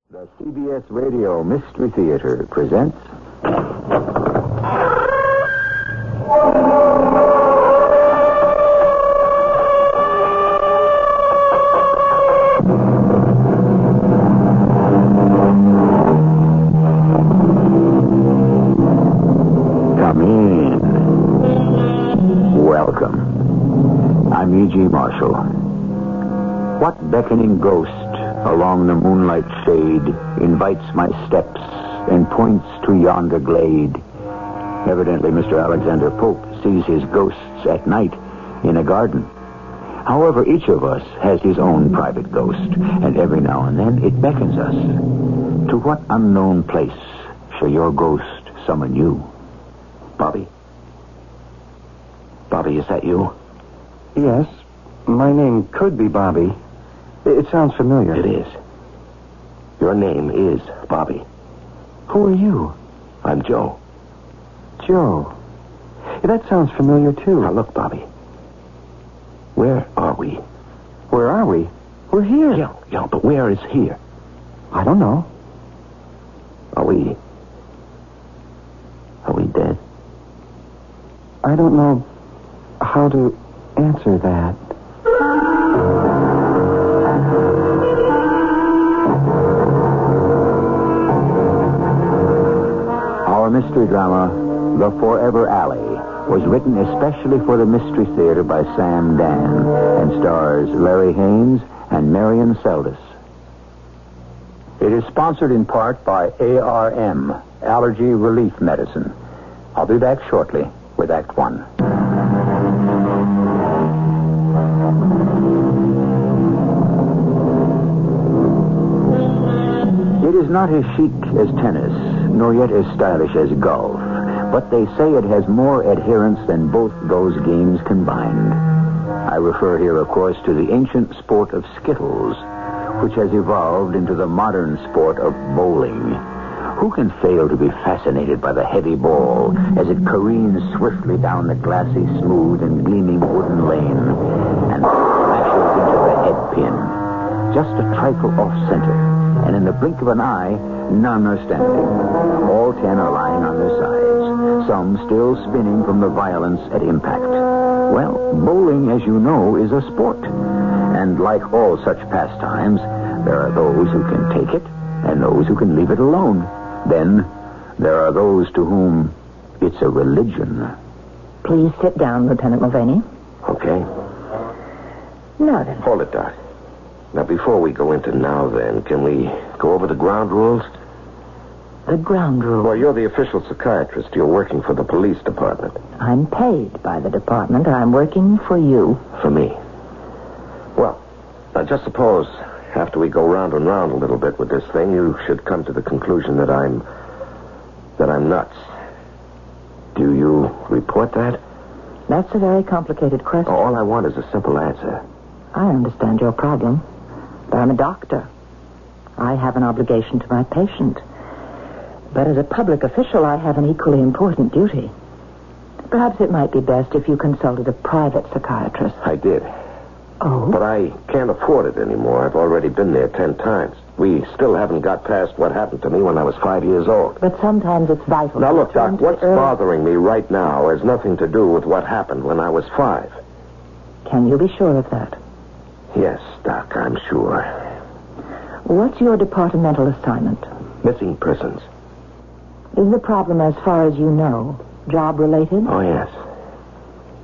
The CBS Radio Mystery Theater presents... Come in. Welcome. I'm E.G. Marshall. What beckoning ghost along the moonlight shade invites my steps and points to yonder glade? Evidently, Mr. Alexander Pope sees his ghosts at night in a garden. However, each of us has his own private ghost, and every now and then it beckons us. To what unknown place shall your ghost summon you? Bobby? Bobby, is that you? Yes. My name could be Bobby. It sounds familiar. It is. Your name is Bobby. Who are you? I'm Joe. Joe. That sounds familiar, too. Now, look, Bobby. Where are we? Where are we? We're here. Yeah, but where is here? I don't know. Are we dead? I don't know how to answer that. Our mystery drama, The Forever Alley, was written especially for the Mystery Theater by Sam Dan and stars Larry Haynes and Marion Seldes. It is sponsored in part by ARM, Allergy Relief Medicine. I'll be back shortly with Act One. It is not as chic as tennis, nor yet as stylish as golf, but they say it has more adherents than both those games combined. I refer here, of course, to the ancient sport of skittles, which has evolved into the modern sport of bowling. Who can fail to be fascinated by the heavy ball as it careens swiftly down the glassy, smooth, and gleaming wooden lane and smashes into the head pin, just a trifle off-center, and in the blink of an eye, none are standing. All 10 are lying on their sides, some still spinning from the violence at impact. Well, bowling, as you know, is a sport. And like all such pastimes, there are those who can take it and those who can leave it alone. Then there are those to whom it's a religion. Please sit down, Lieutenant Mulvaney. Okay. Now then. Hold it, Doc. Now, before we go into now then, can we go over the ground rules? The ground rule. Well, you're the official psychiatrist. You're working for the police department. I'm paid by the department. I'm working for you. For me. Well, now just suppose, after we go round and round a little bit with this thing, you should come to the conclusion that I'm nuts. Do you report that? That's a very complicated question. All I want is a simple answer. I understand your problem, but I'm a doctor. I have an obligation to my patient. But as a public official, I have an equally important duty. Perhaps it might be best if you consulted a private psychiatrist. I did. Oh? But I can't afford it anymore. I've already been there 10 times. We still haven't got past what happened to me when I was 5 years old. But sometimes it's vital. Now, to look, return Doc, to what's the early- bothering me right now has nothing to do with what happened when I was 5. Can you be sure of that? Yes, Doc, I'm sure. What's your departmental assignment? Missing persons. Is the problem, as far as you know, job-related? Oh, yes.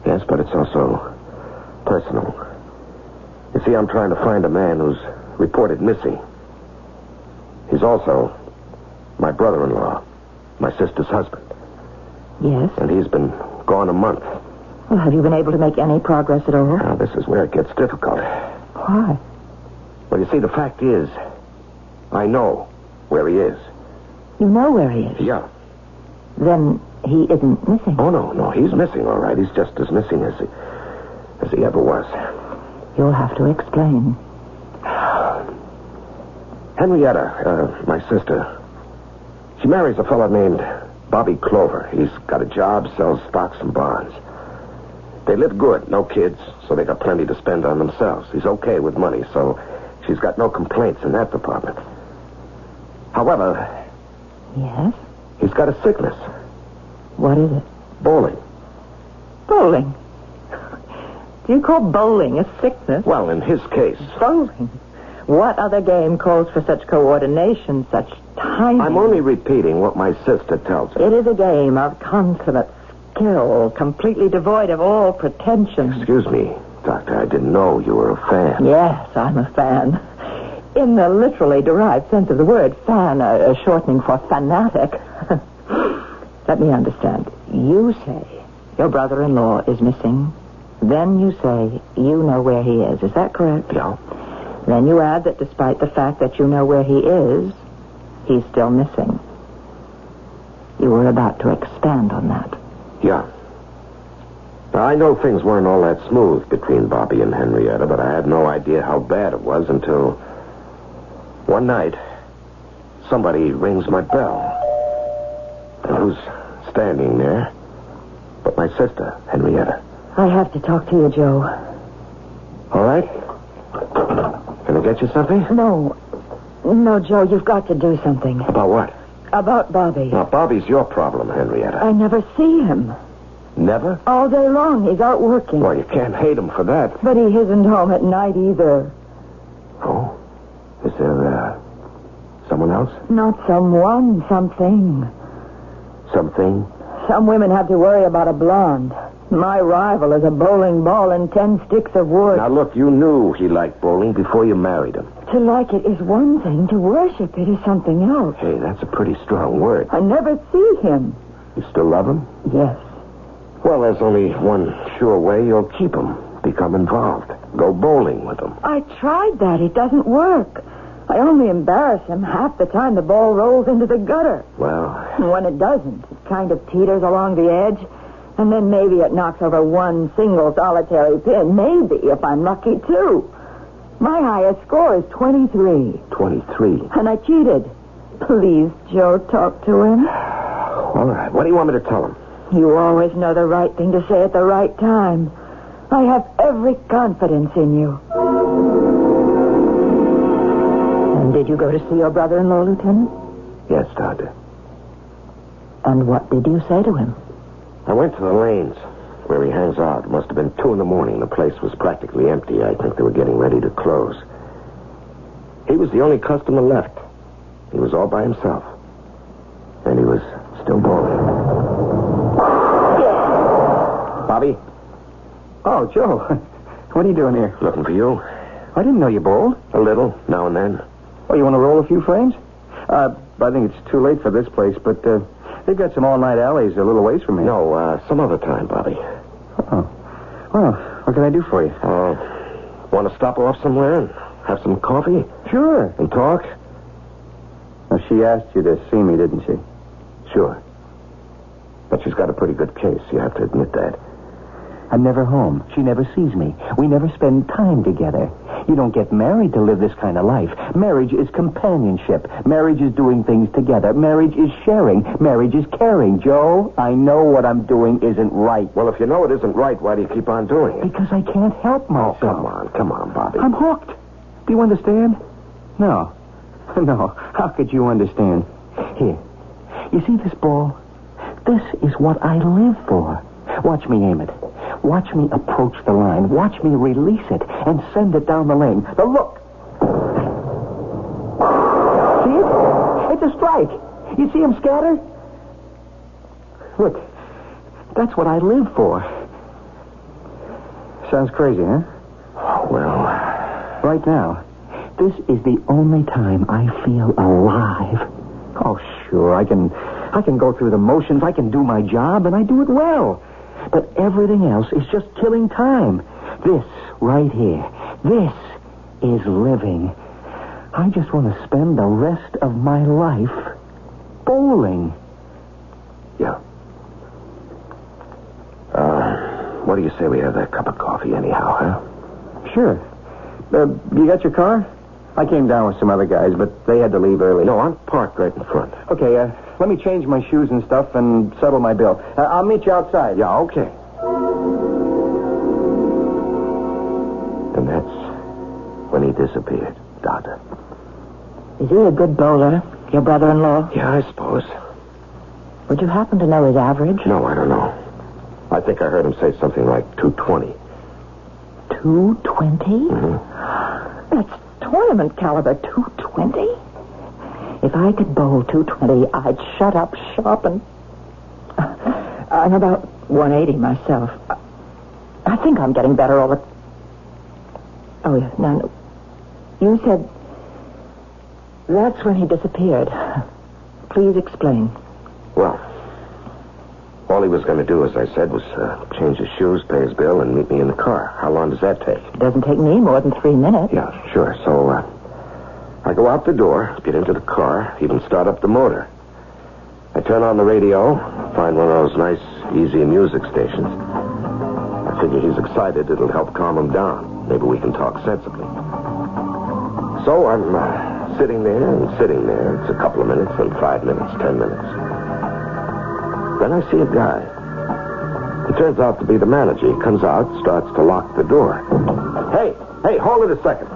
Yes, but it's also personal. You see, I'm trying to find a man who's reported missing. He's also my brother-in-law, my sister's husband. Yes. And he's been gone a month. Well, have you been able to make any progress at all? Now, this is where it gets difficult. Why? Well, you see, the fact is, I know where he is. You know where he is? Yeah. Then he isn't missing. Oh, no, he's missing, all right. He's just as missing as he ever was. You'll have to explain. Henrietta, my sister, she marries a fellow named Bobby Clover. He's got a job, sells stocks and bonds. They live good, no kids, so they got plenty to spend on themselves. He's okay with money, so she's got no complaints in that department. However, Yes? he's got a sickness. What is it? Bowling. Bowling. Do you call bowling a sickness? Well, in his case. Bowling. What other game calls for such coordination, such timing? I'm only repeating what my sister tells me. It is a game of consummate skill, completely devoid of all pretension. Excuse me, Doctor. I didn't know you were a fan. Yes, I'm a fan. In the literally derived sense of the word, fan, a shortening for fanatic. Let me understand. You say your brother-in-law is missing. Then you say you know where he is. Is that correct? Yeah. Then you add that despite the fact that you know where he is, he's still missing. You were about to expand on that. Yeah. Now, I know things weren't all that smooth between Bobby and Henrietta, but I had no idea how bad it was until one night somebody rings my bell. And who's standing there but my sister, Henrietta. I have to talk to you, Joe. All right? Can I get you something? No, Joe, you've got to do something. About what? About Bobby. Now, Bobby's your problem, Henrietta. I never see him. Never? All day long, he's out working. Well, you can't hate him for that. But he isn't home at night either. Oh? Is there, someone else? Not someone, something. Something? Some women have to worry about a blonde. My rival is a bowling ball and 10 sticks of wood. Now, look, you knew he liked bowling before you married him. To like it is one thing. To worship it is something else. Hey, that's a pretty strong word. I never see him. You still love him? Yes. Well, there's only one sure way you'll keep him. Become involved. Go bowling with him. I tried that. It doesn't work. I only embarrass him half the time the ball rolls into the gutter. Well... And when it doesn't, it kind of teeters along the edge. And then maybe it knocks over one single solitary pin. Maybe, if I'm lucky, too. My highest score is 23. 23? And I cheated. Please, Joe, talk to him. All right. What do you want me to tell him? You always know the right thing to say at the right time. I have every confidence in you. And did you go to see your brother-in-law, Lieutenant? Yes, Doctor. And what did you say to him? I went to the lanes where he hangs out. It must have been 2 a.m. The place was practically empty. I think they were getting ready to close. He was the only customer left. He was all by himself. And he was still bowling. Bobby? Oh, Joe. What are you doing here? Looking for you. I didn't know you bowled. A little, now and then. Oh, you want to roll a few frames? I think it's too late for this place, but they've got some all-night alleys a little ways from here. No, some other time, Bobby. Oh. Well, what can I do for you? Want to stop off somewhere and have some coffee? Sure. And talk? Now, she asked you to see me, didn't she? Sure. But she's got a pretty good case, you have to admit that. I'm never home. She never sees me. We never spend time together. You don't get married to live this kind of life. Marriage is companionship. Marriage is doing things together. Marriage is sharing. Marriage is caring. Joe, I know what I'm doing isn't right. Well, if you know it isn't right, why do you keep on doing it? Because I can't help myself. Oh, come on, Bobby. I'm hooked. Do you understand? No. No. How could you understand? Here. You see this ball? This is what I live for. Watch me aim it. Watch me approach the line. Watch me release it and send it down the lane. Now look. See it? It's a strike. You see him scatter? Look. That's what I live for. Sounds crazy, huh? Well... Right now, this is the only time I feel alive. Oh, sure, I can go through the motions. I can do my job, and I do it well. But everything else is just killing time. This right here, this is living. I just want to spend the rest of my life bowling. Yeah. What do you say we have that cup of coffee anyhow, huh? Sure. You got your car? I came down with some other guys, but they had to leave early. No, I'm parked right in front. Okay, let me change my shoes and stuff and settle my bill. I'll meet you outside. Yeah, okay. And that's when he disappeared, Doctor. Is he a good bowler? Your brother-in-law? Yeah, I suppose. Would you happen to know his average? No, I don't know. I think I heard him say something like 220. 220? Mm-hmm. That's tournament caliber, 220? If I could bowl 220, I'd shut up shop and... I'm about 180 myself. I think I'm getting better all the... Oh, yeah, no. You said... That's when he disappeared. Please explain. Well, all he was going to do, as I said, was change his shoes, pay his bill, and meet me in the car. How long does that take? It doesn't take me more than 3 minutes. Yeah, sure. So, I go out the door, get into the car, even start up the motor. I turn on the radio, find one of those nice, easy music stations. I figure he's excited. It'll help calm him down. Maybe we can talk sensibly. So I'm sitting there and sitting there. It's a couple of minutes, then 5 minutes, 10 minutes. Then I see a guy. It turns out to be the manager. He comes out, starts to lock the door. Hey, hold it a second.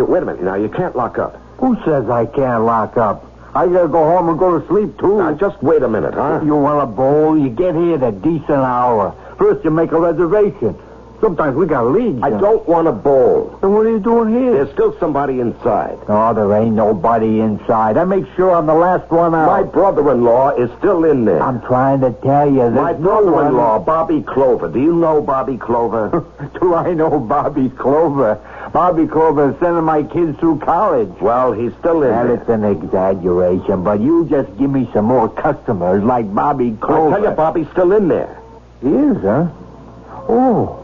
Wait a minute. Now, you can't lock up. Who says I can't lock up? I gotta go home and go to sleep, too. Now, just wait a minute, huh? You want a bowl? You get here at a decent hour. First, you make a reservation. Sometimes we got leads. I don't want a bowl. Then what are you doing here? There's still somebody inside. Oh, there ain't nobody inside. I make sure I'm the last one out. My brother-in-law is still in there. I'm trying to tell you. My brother-in-law, Bobby Clover. Do you know Bobby Clover? Do I know Bobby Clover? Bobby Clover is sending my kids through college. Well, he's still in there. It's an exaggeration, but you just give me some more customers like Bobby Clover. I tell you, Bobby's still in there. He is, huh? Oh.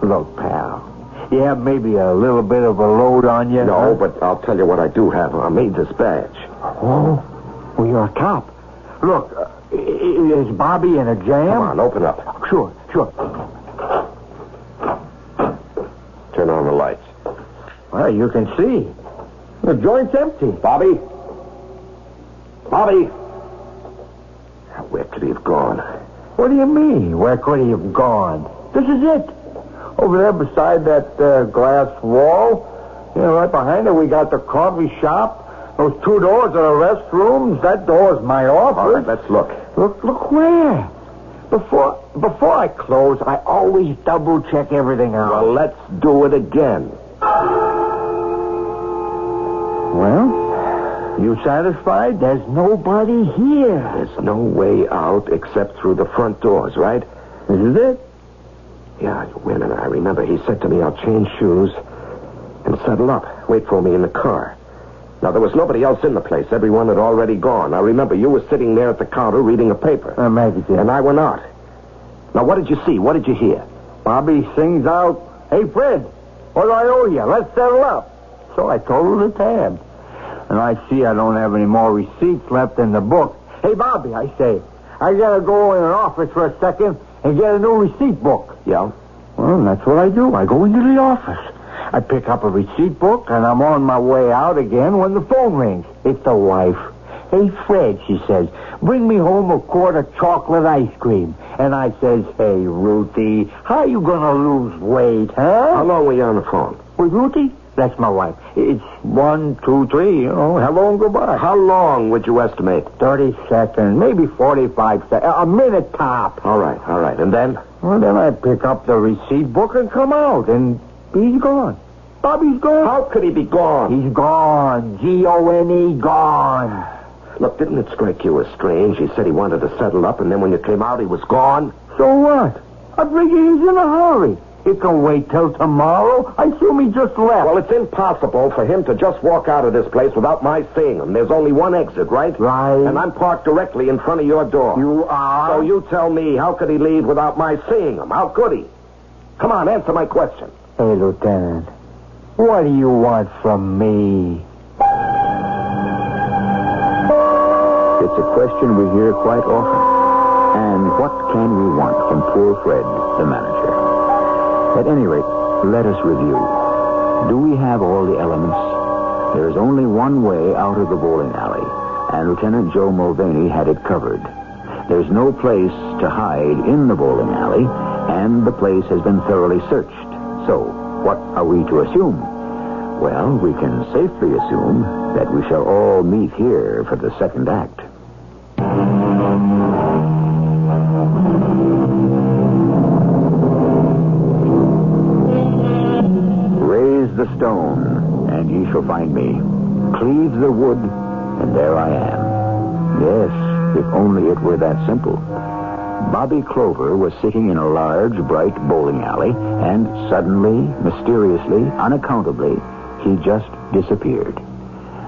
Look, pal, you have maybe a little bit of a load on you? No, but I'll tell you what I do have. I made this badge. Oh, well, you're a cop. Look, is Bobby in a jam? Come on, open up. Sure. Turn on the lights. Well, you can see. The joint's empty. Bobby? Where could he have gone? What do you mean? Where could he have gone? This is it. Over there beside that glass wall. You know, right behind it, we got the coffee shop. Those 2 doors are the restrooms. That door's my office. All right, let's look. Look where? Before I close, I always double-check everything out. Well, let's do it again. Well, you satisfied? There's nobody here. There's no way out except through the front doors, right? This is it? Yeah, wait a minute. I remember he said to me, I'll change shoes and settle up. Wait for me in the car. Now, there was nobody else in the place. Everyone had already gone. I remember you were sitting there at the counter reading a paper. Magazine. And I went out. Now, what did you see? What did you hear? Bobby sings out, "Hey, Fred, what do I owe you? Let's settle up." So I told her the tab. And I see I don't have any more receipts left in the book. "Hey, Bobby," I say, "I gotta go in an office for a second and get a new receipt book." Yeah? Well, that's what I do. I go into the office. I pick up a receipt book, and I'm on my way out again when the phone rings. It's the wife. "Hey, Fred," she says, "bring me home a quart of chocolate ice cream." And I says, "Hey, Ruthie, how you gonna lose weight, huh?" How long were you on the phone? With Ruthie? That's my wife. It's 1, 2, 3, hello and goodbye. How long would you estimate? 30 seconds, maybe 45 seconds, a minute top. All right. And then? Well, then I pick up the receipt book and come out, and he's gone. Bobby's gone. How could he be gone? He's gone. Gone, gone. Look, didn't it strike you as strange? He said he wanted to settle up, and then when you came out, he was gone. So what? I figure he's in a hurry. It can wait till tomorrow. I assume he just left. Well, it's impossible for him to just walk out of this place without my seeing him. There's only one exit, right? Right. And I'm parked directly in front of your door. You are? So you tell me, how could he leave without my seeing him? How could he? Come on, answer my question. Hey, Lieutenant, what do you want from me? It's a question we hear quite often. And what can we want from poor Fred, the manager? At any rate, let us review. Do we have all the elements? There is only one way out of the bowling alley, and Lieutenant Joe Mulvaney had it covered. There's no place to hide in the bowling alley, and the place has been thoroughly searched. So, what are we to assume? Well, we can safely assume that we shall all meet here for the second act. Raise the stone, and ye shall find me. Cleave the wood, and there I am. Yes, if only it were that simple. Bobby Clover was sitting in a large, bright bowling alley, and suddenly, mysteriously, unaccountably, he just disappeared.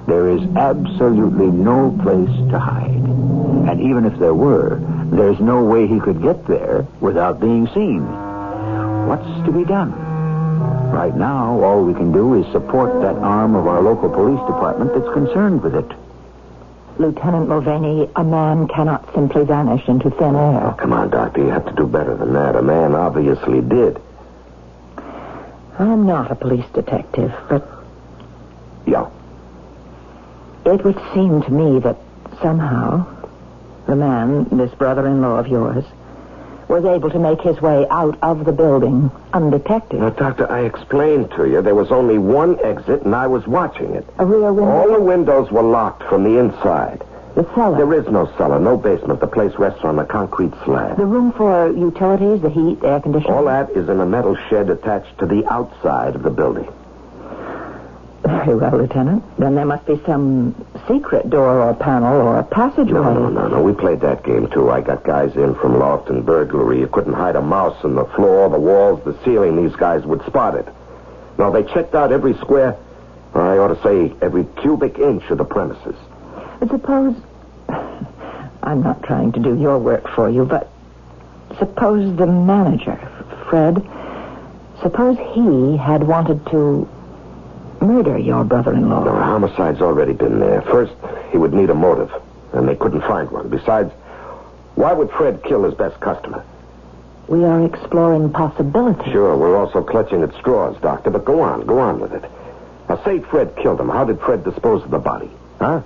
There is absolutely no place to hide. And even if there were, there's no way he could get there without being seen. What's to be done? Right now, all we can do is support that arm of our local police department that's concerned with it. Lieutenant Mulvaney, a man cannot simply vanish into thin air. Oh, come on, Doctor. You have to do better than that. A man obviously did. I'm not a police detective, but Yeah. it would seem to me that somehow the man, this brother-in-law of yours, was able to make his way out of the building undetected. Now, Doctor, I explained to you there was only one exit, and I was watching it. A rear window? All the windows were locked from the inside. The cellar? There is no cellar, no basement. The place rests on a concrete slab. The room for utilities, the heat, the air conditioning? All that is in a metal shed attached to the outside of the building. Very well, Lieutenant. Then there must be some secret door or panel or passageway. No. We played that game, too. I got guys in from loft and burglary. You couldn't hide a mouse in the floor, the walls, the ceiling. These guys would spot it. No, they checked out every square, or I ought to say every cubic inch of the premises. But suppose... I'm not trying to do your work for you, but suppose the manager, Fred, suppose he had wanted to murder your brother-in-law. No, homicide's already been there. First, he would need a motive, and they couldn't find one. Besides, why would Fred kill his best customer? We are exploring possibilities. Sure, we're also clutching at straws, Doctor, but go on with it. Now, say Fred killed him. How did Fred dispose of the body? Huh?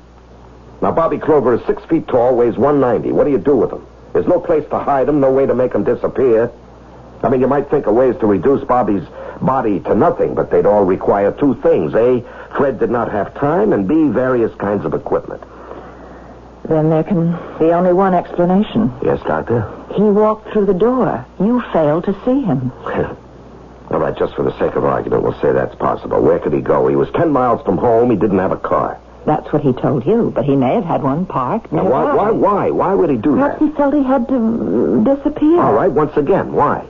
Now, Bobby Clover is 6 feet tall, weighs 190. What do you do with him? There's no place to hide him, no way to make him disappear. I mean, you might think of ways to reduce Bobby's body to nothing, but they'd all require two things. A, Fred did not have time, and B, various kinds of equipment. Then there can be only one explanation. Yes, Doctor? He walked through the door. You failed to see him. All right, just for the sake of argument, we'll say that's possible. Where could he go? He was 10 miles from home. He didn't have a car. That's what he told you, but he may have had one parked nearby. Now, why? Why would he do Perhaps that? he felt he had to disappear. All right, once again, why?